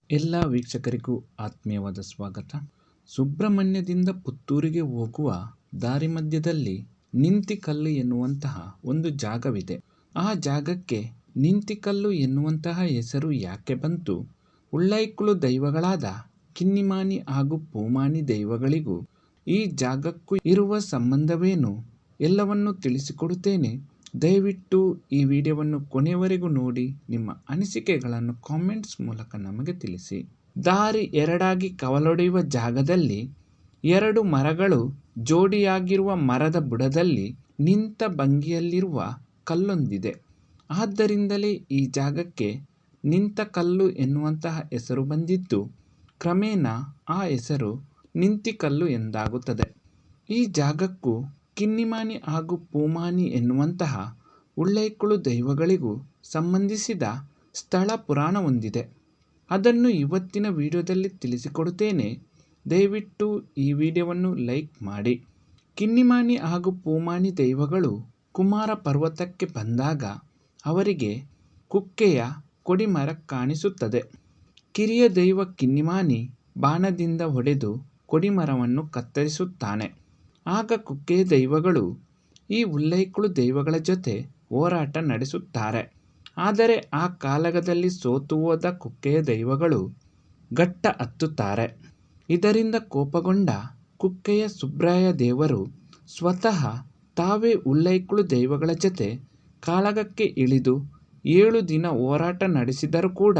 ಎಲ್ಲ ವೀಕ್ಷಕರಿಗೂ ಆತ್ಮೀಯವಾದ ಸ್ವಾಗತ. ಸುಬ್ರಹ್ಮಣ್ಯದಿಂದ ಪುತ್ತೂರಿಗೆ ಹೋಗುವ ದಾರಿ ಮಧ್ಯದಲ್ಲಿ ನಿಂತಿಕಲ್ಲು ಎನ್ನುವಂತಹ ಒಂದು ಜಾಗವಿದೆ. ಆ ಜಾಗಕ್ಕೆ ನಿಂತಿಕಲ್ಲು ಎನ್ನುವಂತಹ ಹೆಸರು ಯಾಕೆ ಬಂತು, ಉಳ್ಳೈಕುಳು ದೈವಗಳಾದ ಕಿನ್ನಿಮಾನಿ ಹಾಗೂ ಪೂಮಾನಿ ದೈವಗಳಿಗೂ ಈ ಜಾಗಕ್ಕೂ ಇರುವ ಸಂಬಂಧವೇನು ಎಲ್ಲವನ್ನೂ ತಿಳಿಸಿಕೊಡುತ್ತೇನೆ. ದಯವಿಟ್ಟು ಈ ವಿಡಿಯೋವನ್ನು ಕೊನೆಯವರೆಗೂ ನೋಡಿ ನಿಮ್ಮ ಅನಿಸಿಕೆಗಳನ್ನು ಕಾಮೆಂಟ್ಸ್ ಮೂಲಕ ನಮಗೆ ತಿಳಿಸಿ. ದಾರಿ ಎರಡಾಗಿ ಕವಲೊಡೆಯುವ ಜಾಗದಲ್ಲಿ ಎರಡು ಮರಗಳು ಜೋಡಿಯಾಗಿರುವ ಮರದ ಬುಡದಲ್ಲಿ ನಿಂತ ಭಂಗಿಯಲ್ಲಿರುವ ಕಲ್ಲೊಂದಿದೆ. ಆದ್ದರಿಂದಲೇ ಈ ಜಾಗಕ್ಕೆ ನಿಂತಕಲ್ಲು ಎನ್ನುವಂತಹ ಹೆಸರು ಬಂದಿದ್ದು, ಕ್ರಮೇಣ ಆ ಹೆಸರು ನಿಂತಿಕಲ್ಲು ಎಂದಾಗುತ್ತದೆ. ಈ ಜಾಗಕ್ಕೂ ಕಿನ್ನಿಮಾನಿ ಹಾಗೂ ಪೂಮಾನಿ ಎನ್ನುವಂತಹ ಉಳ್ಳೈಕುಳು ದೈವಗಳಿಗೂ ಸಂಬಂಧಿಸಿದ ಸ್ಥಳ ಪುರಾಣ ಹೊಂದಿದೆ. ಅದನ್ನು ಇವತ್ತಿನ ವಿಡಿಯೋದಲ್ಲಿ ತಿಳಿಸಿಕೊಡುತ್ತೇನೆ. ದಯವಿಟ್ಟು ಈ ವಿಡಿಯೋವನ್ನು ಲೈಕ್ ಮಾಡಿ. ಕಿನ್ನಿಮಾನಿ ಹಾಗೂ ಪೂಮಾನಿ ದೈವಗಳು ಕುಮಾರ ಪರ್ವತಕ್ಕೆ ಬಂದಾಗ ಅವರಿಗೆ ಕುಕ್ಕೆಯ ಕೊಡಿಮರ ಕಾಣಿಸುತ್ತದೆ. ಕಿರಿಯ ದೈವ ಕಿನ್ನಿಮಾನಿ ಬಾಣದಿಂದ ಹೊಡೆದು ಕೊಡಿಮರವನ್ನು ಕತ್ತರಿಸುತ್ತಾನೆ. ಆಗ ಕುಕ್ಕೆಯ ದೈವಗಳು ಈ ಉಳ್ಳೈಕುಳು ದೈವಗಳ ಜೊತೆ ಹೋರಾಟ ನಡೆಸುತ್ತಾರೆ. ಆದರೆ ಆ ಕಾಳಗದಲ್ಲಿ ಸೋತು ಹೋದ ಕುಕ್ಕೆಯ ದೈವಗಳು ಘಟ್ಟ ಹತ್ತುತ್ತಾರೆ. ಇದರಿಂದ ಕೋಪಗೊಂಡ ಕುಕ್ಕೆಯ ಸುಬ್ರಾಯ ದೇವರು ಸ್ವತಃ ತಾವೇ ಉಳ್ಳೈಕುಳು ದೈವಗಳ ಜೊತೆ ಕಾಳಗಕ್ಕೆ ಇಳಿದು 7 ದಿನ ಹೋರಾಟ ನಡೆಸಿದರೂ ಕೂಡ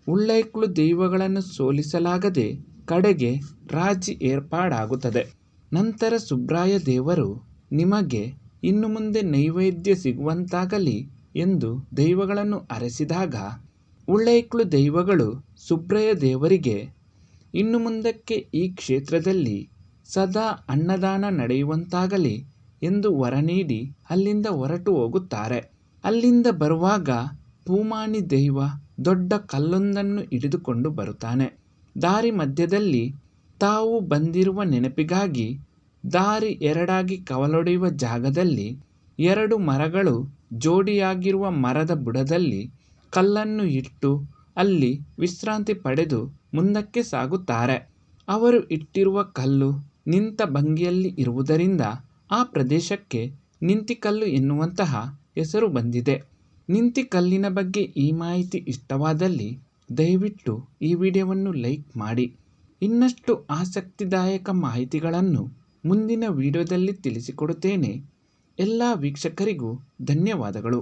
ಉಳ್ಳೈಕುಳು ದೈವಗಳನ್ನು ಸೋಲಿಸಲಾಗದೆ ಕಡೆಗೆ ರಾಜಿ ಏರ್ಪಾಡಾಗುತ್ತದೆ. ನಂತರ ಸುಬ್ರಾಯ ದೇವರು ನಿಮಗೆ ಇನ್ನು ಮುಂದೆ ನೈವೇದ್ಯ ಸಿಗುವಂತಾಗಲಿ ಎಂದು ದೈವಗಳನ್ನು ಹರಸಿದಾಗ ಉಳ್ಳೈಕುಳು ದೈವಗಳು ಸುಬ್ರಾಯ ದೇವರಿಗೆ ಇನ್ನು ಮುಂದಕ್ಕೆ ಈ ಕ್ಷೇತ್ರದಲ್ಲಿ ಸದಾ ಅನ್ನದಾನ ನಡೆಯುವಂತಾಗಲಿ ಎಂದು ವರ ನೀಡಿ ಅಲ್ಲಿಂದ ಹೊರಟು ಹೋಗುತ್ತಾರೆ. ಅಲ್ಲಿಂದ ಬರುವಾಗ ಪೂಮಾನಿ ದೈವ ದೊಡ್ಡ ಕಲ್ಲೊಂದನ್ನು ಹಿಡಿದುಕೊಂಡು ಬರುತ್ತಾನೆ. ದಾರಿ ಮಧ್ಯದಲ್ಲಿ ತಾವು ಬಂದಿರುವ ನೆನಪಿಗಾಗಿ ದಾರಿ ಎರಡಾಗಿ ಕವಲೊಡೆಯುವ ಜಾಗದಲ್ಲಿ ಎರಡು ಮರಗಳು ಜೋಡಿಯಾಗಿರುವ ಮರದ ಬುಡದಲ್ಲಿ ಕಲ್ಲನ್ನು ಇಟ್ಟು ಅಲ್ಲಿ ವಿಶ್ರಾಂತಿ ಪಡೆದು ಮುಂದಕ್ಕೆ ಸಾಗುತ್ತಾರೆ. ಅವರು ಇಟ್ಟಿರುವ ಕಲ್ಲು ನಿಂತ ಭಂಗಿಯಲ್ಲಿ ಇರುವುದರಿಂದ ಆ ಪ್ರದೇಶಕ್ಕೆ ನಿಂತಿಕಲ್ಲು ಎನ್ನುವಂತಹ ಹೆಸರು ಬಂದಿದೆ. ನಿಂತಿಕಲ್ಲಿನ ಬಗ್ಗೆ ಈ ಮಾಹಿತಿ ಇಷ್ಟವಾದಲ್ಲಿ ದಯವಿಟ್ಟು ಈ ವಿಡಿಯೋವನ್ನು ಲೈಕ್ ಮಾಡಿ. ಇನ್ನಷ್ಟು ಆಸಕ್ತಿದಾಯಕ ಮಾಹಿತಿಗಳನ್ನು ಮುಂದಿನ ವಿಡಿಯೋದಲ್ಲಿ ತಿಳಿಸಿಕೊಡುತ್ತೇನೆ. ಎಲ್ಲ ವೀಕ್ಷಕರಿಗೂ ಧನ್ಯವಾದಗಳು.